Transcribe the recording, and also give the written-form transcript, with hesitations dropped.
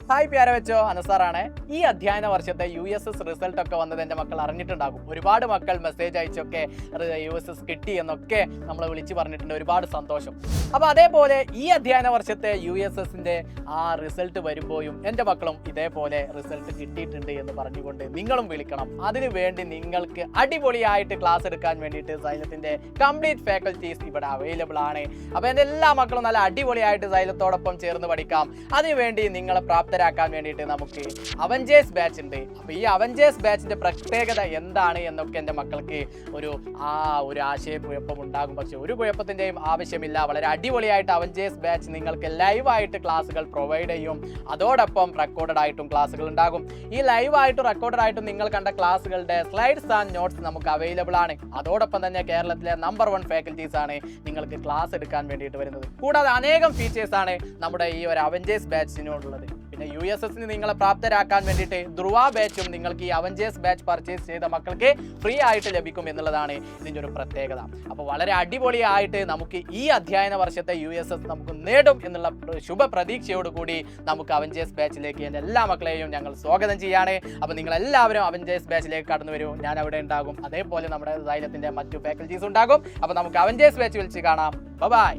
Hi പ്യാര വെച്ചോ, അനസാറാണ്. ഈ അധ്യയന വർഷത്തെ USS റിസൾട്ട് ഒക്കെ വന്നത് എൻ്റെ മക്കൾ അറിഞ്ഞിട്ടുണ്ടാകും. ഒരുപാട് മക്കൾ മെസ്സേജ് അയച്ചൊക്കെ USS കിട്ടി എന്നൊക്കെ നമ്മളെ വിളിച്ച് പറഞ്ഞിട്ടുണ്ട്. ഒരുപാട് സന്തോഷം. അപ്പോൾ അതേപോലെ ഈ അധ്യയന വർഷത്തെ USSൻ്റെ ആ റിസൾട്ട് വരുമ്പോഴും എൻ്റെ മക്കളും ഇതേപോലെ റിസൾട്ട് കിട്ടിയിട്ടുണ്ട് എന്ന് പറഞ്ഞുകൊണ്ട് നിങ്ങളും വിളിക്കണം. അതിനു വേണ്ടി നിങ്ങൾക്ക് അടിപൊളിയായിട്ട് ക്ലാസ് എടുക്കാൻ വേണ്ടിയിട്ട് സൈലത്തിൻ്റെ കംപ്ലീറ്റ് ഫാക്കൽറ്റീസ് ഇവിടെ അവൈലബിൾ ആണ്. അപ്പോൾ എൻ്റെ എല്ലാ മക്കളും നല്ല അടിപൊളിയായിട്ട് സൈലത്തോടൊപ്പം ചേർന്ന് പഠിക്കാം. അതിനുവേണ്ടി നിങ്ങളെ പ്രാപ്തരാക്കാൻ വേണ്ടിയിട്ട് നമുക്ക് അവഞ്ചേഴ്സ് ബാച്ച് ഉണ്ട്. അപ്പോൾ ഈ അവഞ്ചേഴ്സ് ബാച്ചിൻ്റെ പ്രത്യേകത എന്താണ് എന്നൊക്കെ എൻ്റെ മക്കൾക്ക് ഒരു ആശയക്കുഴപ്പം ഉണ്ടാകും. പക്ഷേ ഒരു കുഴപ്പത്തിൻ്റെയും ആവശ്യമില്ല. വളരെ അടിപൊളിയായിട്ട് അവഞ്ചേഴ്സ് ബാച്ച് നിങ്ങൾക്ക് ലൈവായിട്ട് ക്ലാസ്സുകൾ പ്രൊവൈഡ് ചെയ്യും. അതോടൊപ്പം റെക്കോർഡഡ് ആയിട്ടും ക്ലാസ്സുകൾ ഉണ്ടാകും. ഈ ലൈവായിട്ടും റെക്കോർഡഡ് ആയിട്ടും നിങ്ങൾ കണ്ട ക്ലാസ്സുകളുടെ സ്ലൈഡ്സ് ആൻഡ് നോട്ട്സ് നമുക്ക് അവൈലബിൾ ആണ്. അതോടൊപ്പം തന്നെ കേരളത്തിലെ നമ്പർ 1 ഫാക്കൽറ്റീസ് ആണ് നിങ്ങൾക്ക് ക്ലാസ് എടുക്കാൻ വേണ്ടിയിട്ട് വരുന്നത്. കൂടാതെ അനേകം ഫീച്ചേഴ്സ് ആണ് നമ്മുടെ ഈ ഒരു അവഞ്ചേഴ്സ് ബാച്ചിനുള്ളത്. പിന്നെ USSന് നിങ്ങളെ പ്രാപ്തരാക്കാൻ വേണ്ടിയിട്ട് ധ്രുവ ബാച്ചും നിങ്ങൾക്ക് ഈ അവഞ്ചേഴ്സ് ബാച്ച് പർച്ചേസ് ചെയ്ത മക്കൾക്ക് ഫ്രീ ആയിട്ട് ലഭിക്കും എന്നുള്ളതാണ് ഇതിൻ്റെ ഒരു പ്രത്യേകത. അപ്പോൾ വളരെ അടിപൊളിയായിട്ട് നമുക്ക് ഈ അധ്യയന വർഷത്തെ USS നമുക്ക് നേടും എന്നുള്ള ശുഭ പ്രതീക്ഷയോടുകൂടി നമുക്ക് അവഞ്ചേഴ്സ് ബാച്ചിലേക്ക് എൻ്റെ എല്ലാ മക്കളെയും ഞങ്ങൾ സ്വാഗതം ചെയ്യാണ്. അപ്പോൾ നിങ്ങളെല്ലാവരും അവഞ്ചേഴ്സ് ബാച്ചിലേക്ക് കടന്നു വരും. ഞാൻ അവിടെ ഉണ്ടാകും. അതേപോലെ നമ്മുടെ സൈലത്തിൻ്റെ മറ്റു ഫാക്കൽറ്റീസ് ഉണ്ടാകും. അപ്പോൾ നമുക്ക് അവഞ്ചേഴ്സ് ബാച്ച് വിളിച്ച് കാണാം. ബൈ.